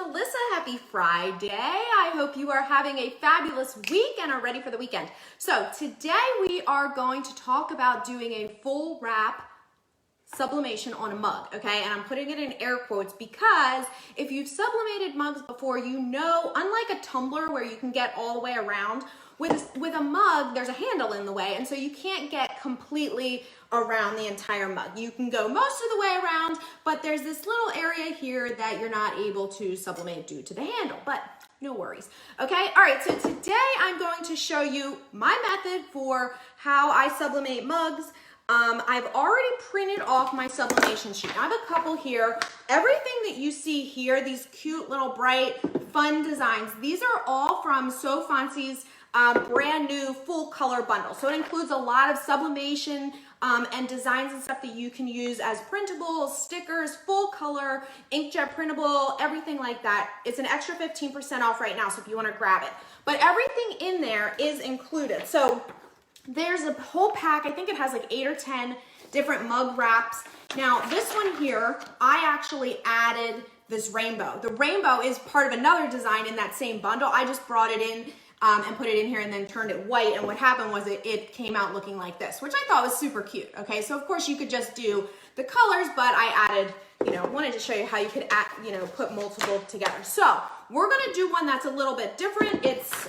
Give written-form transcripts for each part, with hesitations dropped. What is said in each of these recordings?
Melissa. Happy Friday. I hope you are having a fabulous week and are ready for the weekend. So today we are going to talk about doing a full wrap sublimation on a mug, okay? And I'm putting it in air quotes because if you've sublimated mugs before, you know, unlike a tumbler where you can get all the way around, with a mug, there's a handle in the way, and so you can't get completely around the entire mug. You can go most of the way around, but there's this little area here that you're not able to sublimate due to the handle, but no worries. Okay, all right, so today I'm going to show you my method for how I sublimate mugs. I've already printed off my sublimation sheet. I have a couple here. Everything that you see here, these cute little bright, fun designs, these are all from So Fontsy's brand new full color bundle. So it includes a lot of sublimation and designs and stuff that you can use as printables, stickers, full color, inkjet printable, everything like that. It's an extra 15% off right now, so if you want to grab it. But everything in there is included. So there's a whole pack. I think it has like 8 or 10 different mug wraps. Now this one here, I actually added this rainbow. The rainbow is part of another design in that same bundle. I just brought it in and put it in here and then turned it white, and what happened was it came out looking like this, which I thought was super cute. Okay, so of course you could just do the colors, but I added, you know, wanted to show you how you could add, you know, put multiple together. So we're gonna do one that's a little bit different. It's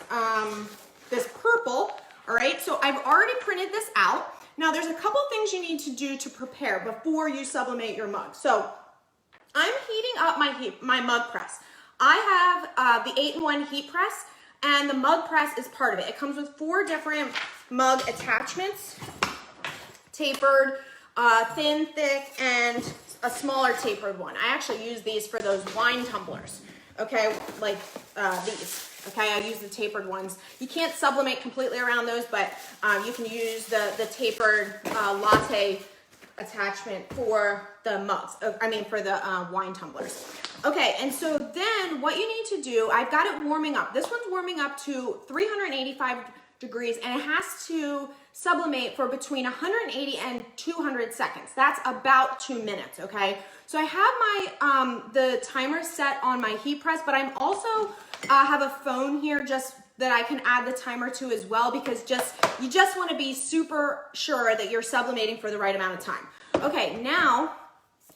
this purple. All right, so I've already printed this out. Now there's a couple things you need to do to prepare before you sublimate your mug. So I'm heating up my mug press. I have the 8-in-1 heat press, and the mug press is part of it. It comes with 4 different mug attachments, tapered, thin, thick, and a smaller tapered one. I actually use these for those wine tumblers, okay, like these. Okay, I use the tapered ones. You can't sublimate completely around those, but you can use the tapered latte attachment for the mugs, for the wine tumblers. Okay, and so then what you need to do, I've got it warming up. This one's warming up to 385 degrees, and it has to sublimate for between 180 and 200 seconds. That's about 2 minutes, okay? So I have my the timer set on my heat press, but I'm also have a phone here just that I can add the timer to as well, because you just want to be super sure that you're sublimating for the right amount of time. Okay, now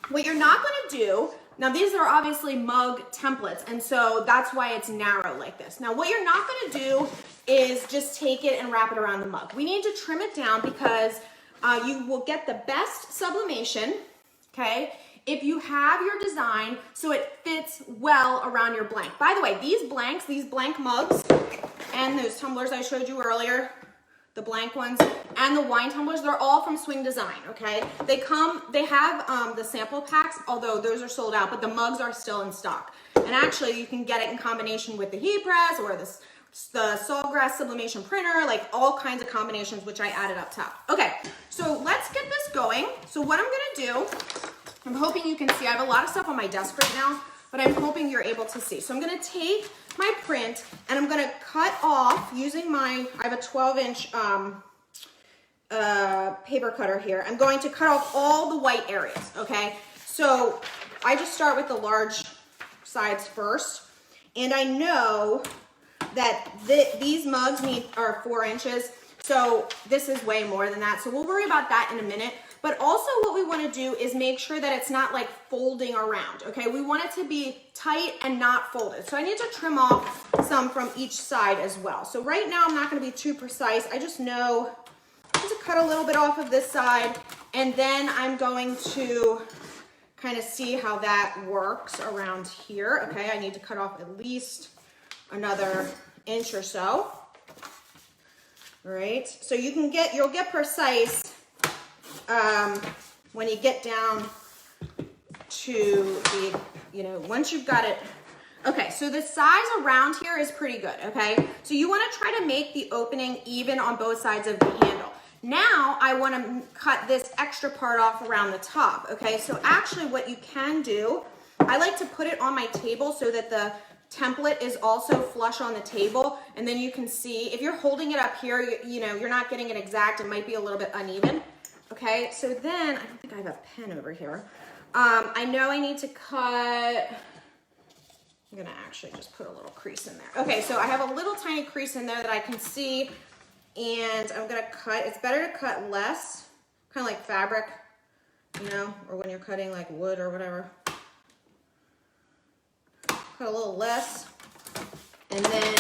what you're not going to do, now these are obviously mug templates, and so that's why it's narrow like this. Now what you're not going to do is just take it and wrap it around the mug. We need to trim it down because you will get the best sublimation, okay, if you have your design so it fits well around your blank. By the way, these blank mugs and those tumblers I showed you earlier, the blank ones, and the wine tumblers, they're all from Swing Design, okay? They have the sample packs, although those are sold out, but the mugs are still in stock. And actually, you can get it in combination with the heat press or the Sawgrass sublimation printer, like all kinds of combinations, which I added up top. Okay, so let's get this going. So what I'm gonna do, I'm hoping you can see, I have a lot of stuff on my desk right now, but I'm hoping you're able to see. So I'm gonna take my print and I'm gonna cut off using I have a 12-inch paper cutter here. I'm going to cut off all the white areas, okay? So I just start with the large sides first, and I know that these mugs are 4 inches, so this is way more than that. So we'll worry about that in a minute. But also what we want to do is make sure that it's not like folding around, okay? We want it to be tight and not folded. So I need to trim off some from each side as well. So right now I'm not going to be too precise. I just know I need to cut a little bit off of this side, and then I'm going to kind of see how that works around here. Okay, I need to cut off at least another inch or so. All right, so you'll get precise when you get down to the, once you've got it. Okay, so the size around here is pretty good, okay? So you wanna try to make the opening even on both sides of the handle. Now I wanna cut this extra part off around the top, okay? So actually what you can do, I like to put it on my table so that the template is also flush on the table, and then you can see, if you're holding it up here, you're not getting it exact, it might be a little bit uneven. Okay, so then, I don't think I have a pen over here. I know I need to cut I'm gonna actually just put a little crease in there. Okay, so I have a little tiny crease in there that I can see, and I'm gonna cut. It's better to cut less, kind of like fabric, you know, or when you're cutting like wood or whatever. Cut a little less, and then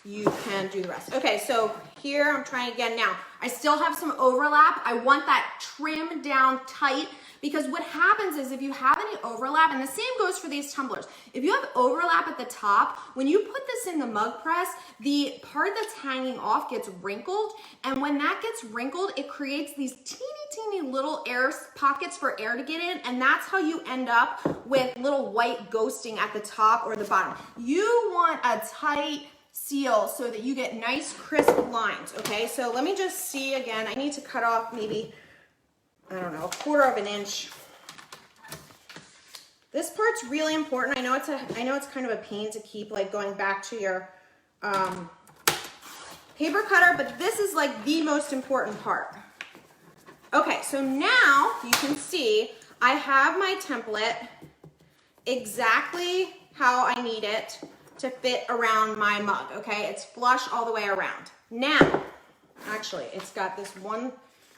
you can do the rest. Okay, so here I'm trying again now. I still have some overlap. I want that trimmed down tight, because what happens is if you have any overlap, and the same goes for these tumblers, if you have overlap at the top, when you put this in the mug press, the part that's hanging off gets wrinkled, and when that gets wrinkled, it creates these teeny little air pockets for air to get in, and that's how you end up with little white ghosting at the top or the bottom. You want a tight seal so that you get nice crisp lines. Okay, so let me just see again. I need to cut off maybe, I don't know, 1/4 of an inch. This part's really important. I know it's kind of a pain to keep like going back to your paper cutter, but this is like the most important part. Okay, so now you can see I have my template exactly how I need it to fit around my mug. Okay, it's flush all the way around. Now, actually, it's got this one,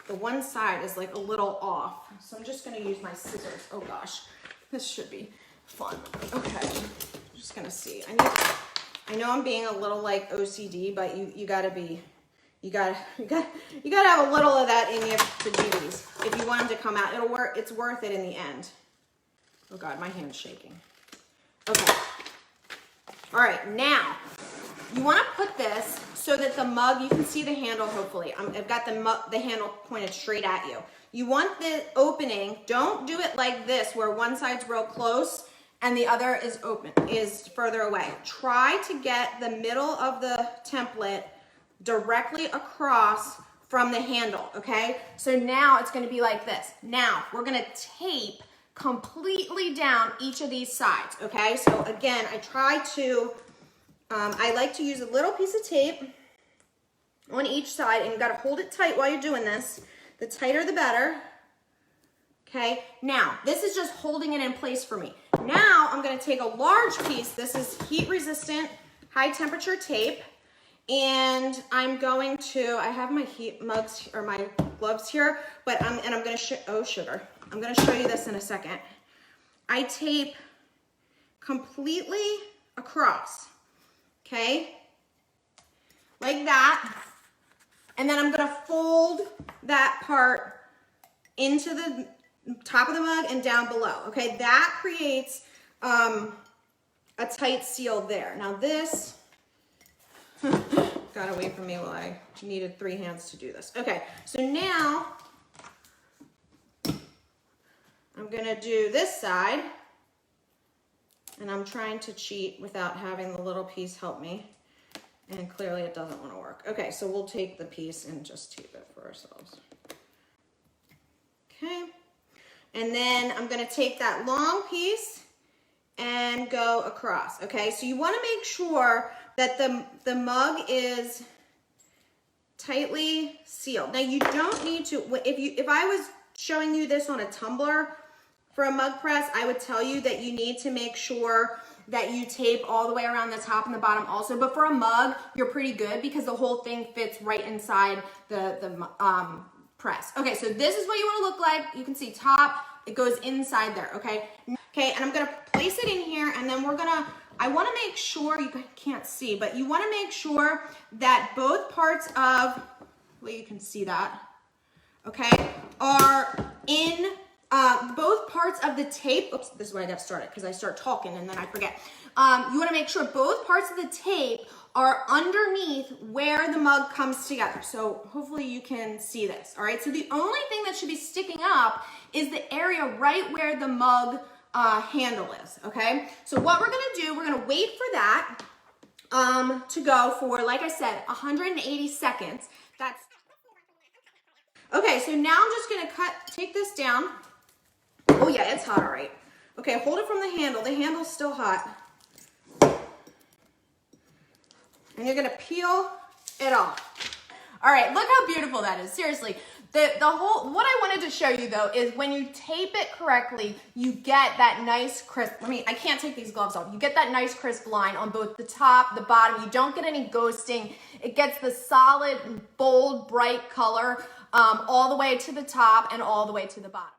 the one side is like a little off. So I'm just gonna use my scissors. Oh gosh, this should be fun. Okay, I'm just gonna see. I know I'm being a little like OCD, but you gotta have a little of that in you to do these. If you want them to come out, it'll work. It's worth it in the end. Oh God, my hand's shaking. Okay. All right, now you want to put this so that the mug, you can see the handle. Hopefully, I've got the handle pointed straight at you. You want the opening. Don't do it like this, where one side's real close and the other is open, is further away. Try to get the middle of the template directly across from the handle. Okay, so now it's going to be like this. Now we're going to tape completely down each of these sides. Okay, so again, I try to I like to use a little piece of tape on each side, and you got to hold it tight while you're doing this. The tighter the better. Okay, now this is just holding it in place for me. Now I'm going to take a large piece. This is heat resistant high temperature tape, and I'm going to, I have my heat mugs or my gloves here, but I'm going to oh sugar, I'm going to show you this in a second. I tape completely across, okay, like that, and then I'm going to fold that part into the top of the mug and down below. Okay, that creates a tight seal there. Now this got away from me while I needed 3 hands to do this. Okay, so now I'm gonna do this side, and I'm trying to cheat without having the little piece help me, and clearly it doesn't want to work. Okay, so we'll take the piece and just tape it for ourselves. Okay, and then I'm gonna take that long piece and go across. Okay, so you want to make sure that the mug is tightly sealed. Now you don't need to, if I was showing you this on a tumbler for a mug press, I would tell you that you need to make sure that you tape all the way around the top and the bottom also. But for a mug, you're pretty good because the whole thing fits right inside the press. Okay, so this is what you want to look like. You can see top, it goes inside there, okay? Okay, and I'm gonna place it in here, and then I wanna make sure, you can't see, but you wanna make sure that both parts of, well, you can see that, okay, are in both parts of the tape. Oops, this is where I got started because I start talking and then I forget. You wanna make sure both parts of the tape are underneath where the mug comes together. So hopefully you can see this, all right? So the only thing that should be sticking up is the area right where the mug handle is, okay? So what we're gonna do, we're gonna wait for that to go for, like I said, 180 seconds. That's, okay, so now I'm just gonna take this down. Oh yeah, it's hot, all right. Okay, hold it from the handle. The handle's still hot. And you're gonna peel it off. All right, look how beautiful that is. Seriously, What I wanted to show you though is when you tape it correctly, you get that nice crisp, I can't take these gloves off. You get that nice crisp line on both the top, the bottom. You don't get any ghosting. It gets the solid, bold, bright color all the way to the top and all the way to the bottom.